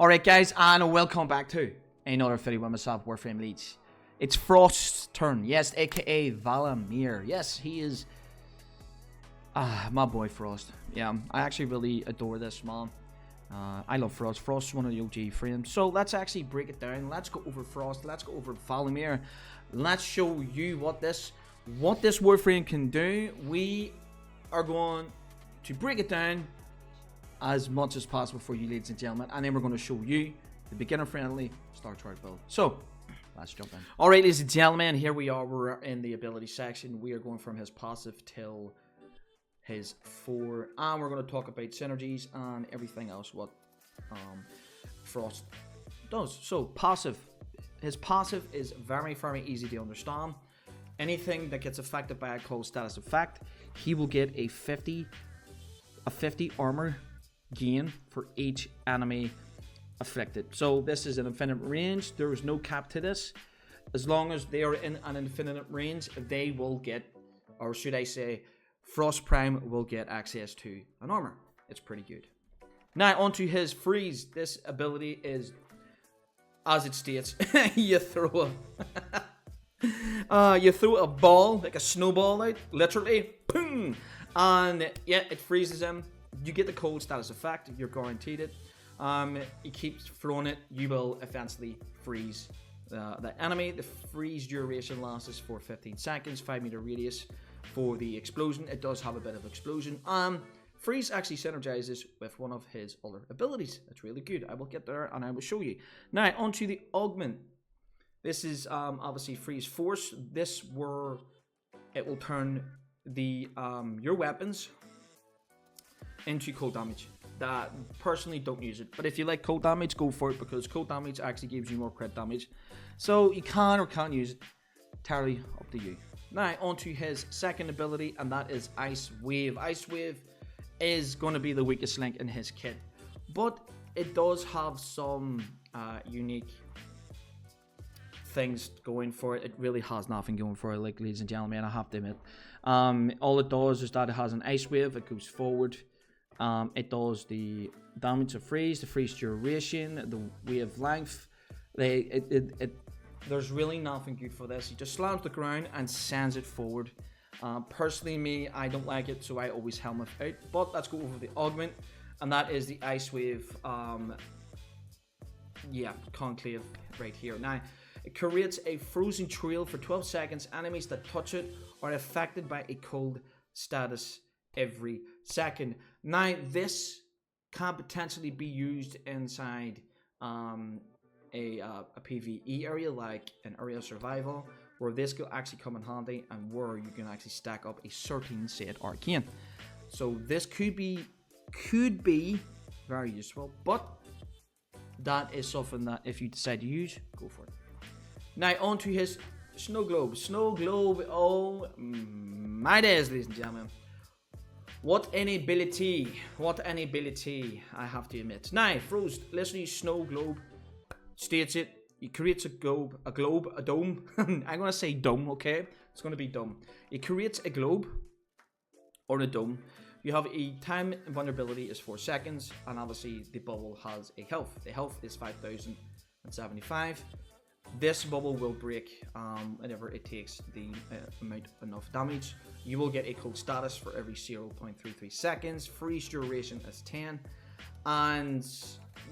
Alright guys, and welcome back to another video with myself, Warframe Leech. It's Frost's turn, yes, aka Valamir. Yes, he is my boy Frost. Yeah, I actually really adore this man. I love Frost. Frost's one of the OG frames. So let's actually break it down. Let's go over Frost, let's go over Valamir. Let's show you what this Warframe can do. We are going to break it down as much as possible for you, ladies and gentlemen, and then we're going to show you the beginner friendly Star Chart build. So let's jump in. Alright, ladies and gentlemen, here we are. We're in the ability section. We are going from his passive till his 4, and we're going to talk about synergies and everything else what Frost does. So passive, his passive is very easy to understand. Anything that gets affected by a cold status effect, he will get a 50 armor gain for each enemy afflicted. So this is an infinite range. There is no cap to this. As long as they are in an infinite range, they will get, or should I say, Frost Prime will get access to an armor. It's pretty good. Now onto his freeze. This ability is, as it states, you throw a ball, like a snowball out, literally, boom, and yeah, it freezes him. You get the cold status effect, you're guaranteed it. You keep throwing it, you will eventually freeze the enemy. The freeze duration lasts for 15 seconds, 5-meter radius for the explosion. It does have a bit of explosion. Freeze actually synergizes with one of his other abilities. It's really good. I will get there and I will show you. Now, onto the augment. This is obviously freeze force. This where it will turn the your weapons into cold damage. That personally don't use it, but if you like cold damage, go for it, because cold damage actually gives you more crit damage. So you can or can't use it, entirely up to you. Now onto his second ability, and that is Ice Wave. Ice Wave is going to be the weakest link in his kit, but it does have some unique things going for it. It really has nothing going for it, like, ladies and gentlemen, I have to admit. All it does is that it has an Ice Wave. It goes forward. It does the damage of freeze, the freeze duration, the wave length. There's really nothing good for this. He just slams the ground and sends it forward. Personally, me, I don't like it, so I always helmet out. But let's go over the augment, and that is the Ice Wave. Conclave right here. Now, it creates a frozen trail for 12 seconds. Enemies that touch it are affected by a cold status every second. Now this can potentially be used inside a PvE area, like an area of survival, where this could actually come in handy, and where you can actually stack up a certain set arcane. So this could be very useful, but that is something that if you decide to use, go for it. Now onto his snow globe. Snow globe, oh my days, ladies and gentlemen. What an ability, I have to admit. Now, Frost, literally snow globe states it. He creates a dome. I'm going to say dome, okay? It's going to be dome. He creates a globe or a dome. You have a time vulnerability is 4 seconds, and obviously the bubble has a health. The health is 5,075. This bubble will break whenever it takes the amount enough damage. You will get a cold status for every 0.33 seconds. Freeze duration is 10, and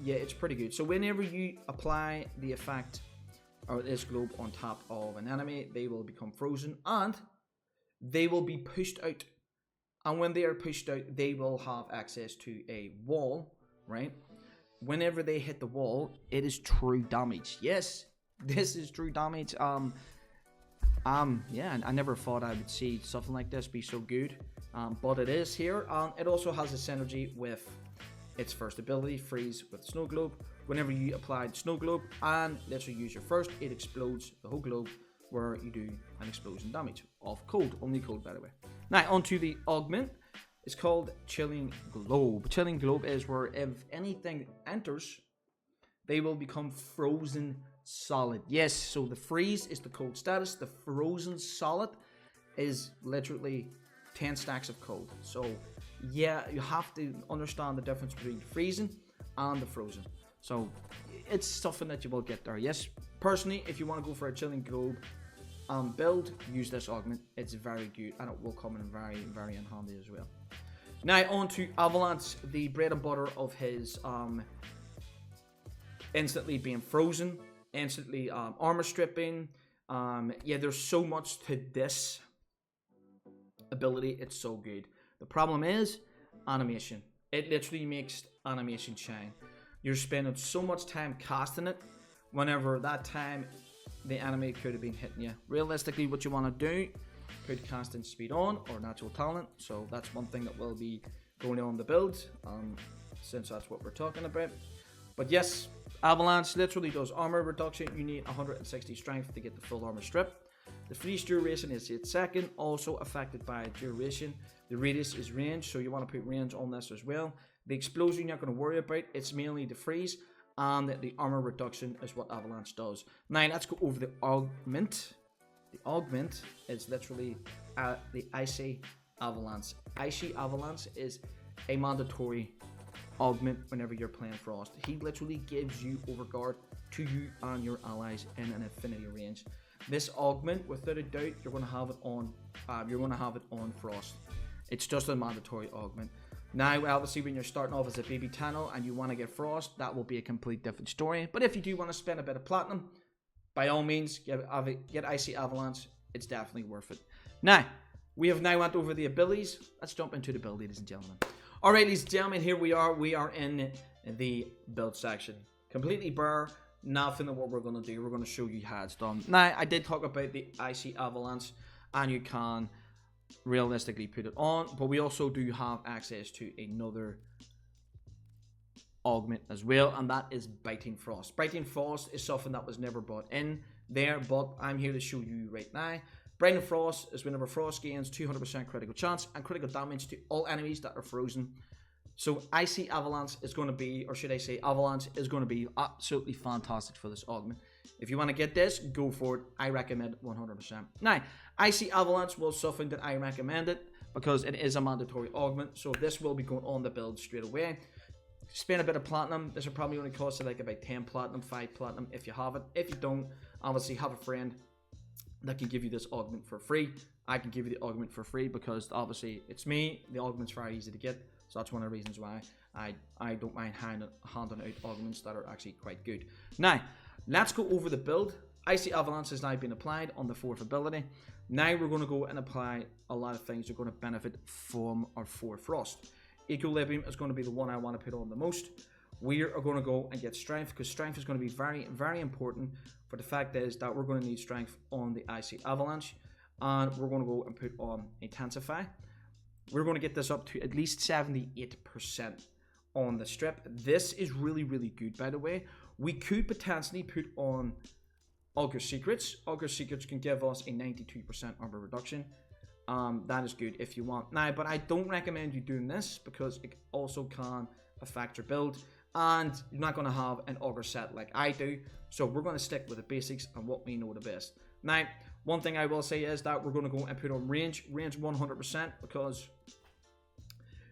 yeah, it's pretty good. So whenever you apply the effect or this globe on top of an enemy, they will become frozen and they will be pushed out. And when they are pushed out, they will have access to a wall, right? Whenever they hit the wall, it is true damage. Yes, this is true damage. Yeah, I never thought I would see something like this be so good, but it is here. It also has a synergy with its first ability, freeze with snow globe. Whenever you apply the snow globe and literally use your first, it explodes the whole globe, where you do an explosion damage of cold, only cold, by the way. Now onto the augment. It's called Chilling Globe. Chilling Globe is where if anything enters, they will become frozen solid. Yes, so the freeze is the cold status. The frozen solid is literally 10 stacks of cold. So yeah, you have to understand the difference between freezing and the frozen. So it's something that you will get there. Yes, personally, if you want to go for a chilling globe build, use this augment. It's very good, and it will come in very handy as well. Now on to Avalanche, the bread and butter of his instantly being frozen, instantly armor stripping. Yeah, there's so much to this ability. It's so good. The problem is animation. It literally makes animation shine. You're spending so much time casting it, whenever that time the enemy could have been hitting you. Realistically, what you want to do, put casting speed on or natural talent. So that's one thing that will be going on the build, since that's what we're talking about. But yes, Avalanche literally does armor reduction. You need 160 strength to get the full armor strip. The freeze duration is 8 seconds, also affected by duration. The radius is range, so you want to put range on this as well. The explosion you're not going to worry about, it's mainly the freeze, and the armor reduction is what Avalanche does. Now let's go over the augment. The augment is literally the Icy Avalanche. Icy Avalanche is a mandatory augment whenever you're playing Frost. He literally gives you overguard to you and your allies in an infinity range. This augment, without a doubt, you're going to have it on. Frost. It's just a mandatory augment. Now, obviously, when you're starting off as a baby Tenno and you want to get Frost, that will be a complete different story. But if you do want to spend a bit of platinum, by all means, get Icy Avalanche. It's definitely worth it. Now, we have now went over the abilities. Let's jump into the build, ladies and gentlemen. All right, ladies and gentlemen, here we are. We are in the build section. Completely bare. Nothing of what we're going to do. We're going to show you how it's done. Now, I did talk about the Icy Avalanche, and you can realistically put it on, but we also do have access to another augment as well, and that is Biting Frost. Biting Frost is something that was never brought in there, but I'm here to show you right now. Biting Frost is whenever Frost gains 200% critical chance and critical damage to all enemies that are frozen. So Icy Avalanche is going to be, or should I say Avalanche is going to be absolutely fantastic for this augment. If you want to get this, go for it. I recommend it 100%. Now, Icy Avalanche was something that I recommended because it is a mandatory augment. So this will be going on the build straight away. Spend a bit of platinum. This will probably only cost you like about 10 platinum, 5 platinum if you have it. If you don't, obviously have a friend that can give you this augment for free. I can give you the augment for free because obviously it's me. The augment's very easy to get. So that's one of the reasons why I don't mind handing out augments that are actually quite good. Now, let's go over the build. Icy Avalanche has now been applied on the 4th ability. Now we're going to go and apply a lot of things that are going to benefit from our 4 Frost. Equilibrium is going to be the one I want to put on the most. We are going to go and get strength because strength is going to be very important. For the fact is that we're going to need strength on the Icy Avalanche, and we're going to go and put on Intensify. We're going to get this up to at least 78% on the strip. This is really good, by the way. We could potentially put on Augur Secrets. Augur Secrets can give us a 92% armor reduction. That is good if you want. Now, but I don't recommend you doing this because it also can affect your build. And you're not going to have an Augur set like I do. So we're going to stick with the basics and what we know the best. Now, one thing I will say is that we're going to go and put on range 100% because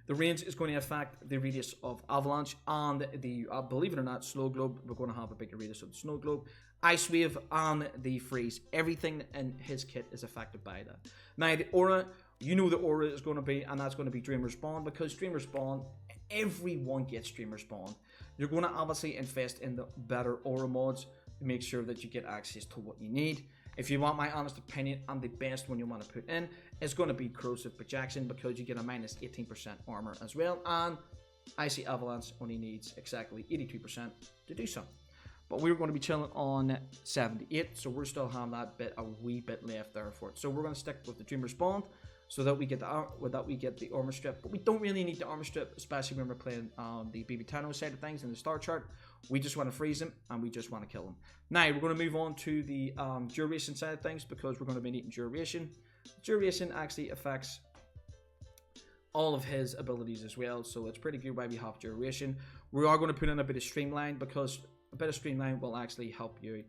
the range is going to affect the radius of Avalanche and the, believe it or not, Snow Globe. We're going to have a bigger radius of the Snow Globe. Ice Wave and the Freeze. Everything in his kit is affected by that. Now, the aura, you know the aura is going to be, and that's going to be Dreamer's Bond because Dreamer's Bond, everyone gets Dreamer's Bond. You're going to obviously invest in the better aura mods to make sure that you get access to what you need. If you want my honest opinion, and the best one you want to put in is going to be Corrosive Projection because you get a minus 18% armor as well, and Icy Avalanche only needs exactly 82% to do so. But we're going to be chilling on 78, so we're still having a wee bit left there for it. So we're going to stick with the Dreamer's Bond so that we get the armor strip. But we don't really need the armor strip, especially when we're playing the BB Tenno side of things in the star chart. We just want to freeze him and we just want to kill him. Now we're going to move on to the duration side of things because we're going to be needing duration. Duration actually affects all of his abilities as well, so it's pretty good why we have duration. We are going to put in a bit of streamline because a bit of streamline will actually help you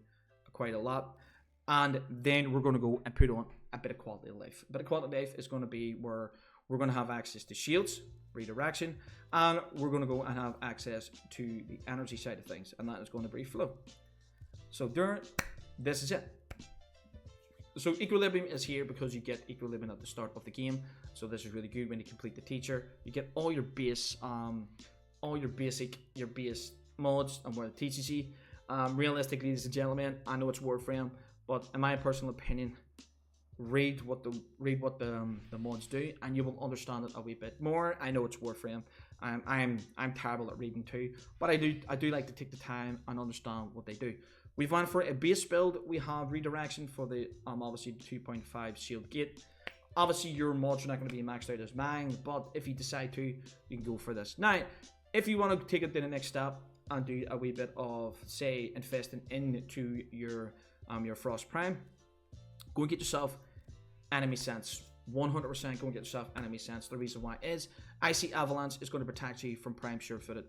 quite a lot. And then we're going to go and put on a bit of quality of life. A bit of quality of life is going to be where We're going to have access to shields, redirection, and we're going to go and have access to the energy side of things, and that is going to be flow. So this is it. So equilibrium is here because you get equilibrium at the start of the game. So this is really good when you complete the teacher. You get all your base, your base mods and where it teaches you. Realistically, ladies and gentlemen, I know it's Warframe, but in my personal opinion, read what the mods do, and you will understand it a wee bit more. I know it's Warframe. I'm terrible at reading too, but I do like to take the time and understand what they do. We've gone for a base build. We have redirection for the obviously the 2.5 shield gate. Obviously your mods are not going to be maxed out as mine, but if you decide to, you can go for this. Now, if you want to take it to the next step and do a wee bit of, say, investing into your Frost Prime, go and get yourself enemy sense. 100% go and get yourself enemy sense. The reason why is Icy Avalanche is going to protect you from Prime Sure-Footed,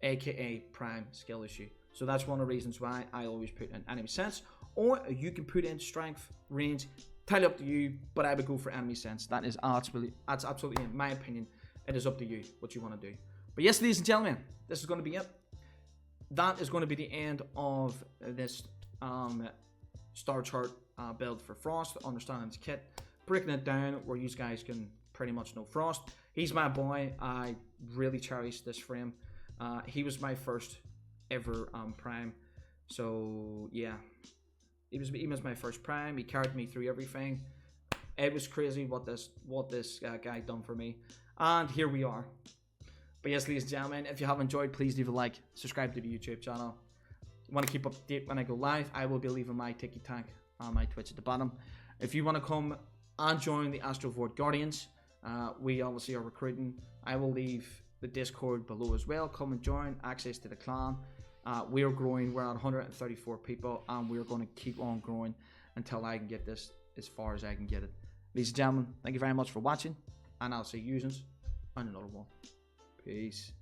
aka Prime Skill Issue. So that's one of the reasons why I always put in enemy sense, or you can put in strength, range, entirely up to you, but I would go for enemy sense. That's absolutely, in my opinion, it is up to you what you want to do. But yes, ladies and gentlemen, this is going to be it. That is going to be the end of this star chart build for Frost, understanding his kit, breaking it down where you guys can pretty much know Frost. He's my boy. I really cherish this frame. He was my first ever Prime, so yeah, he was my first Prime. He carried me through everything. It was crazy what this guy done for me, and here we are. But yes, ladies and gentlemen, if you have enjoyed, please leave a like, subscribe to the YouTube channel. You want to keep up to date when I go live, I will be leaving my Tiki Tank on my Twitch at the bottom. If you want to come and join the Astrovord Guardians, we obviously are recruiting. I will leave the Discord below as well. Come and join, access to the clan. We are growing. We're at 134 people, and we're going to keep on growing until I can get this as far as I can get it. Ladies and gentlemen, thank you very much for watching, and I'll see you on another one. Peace.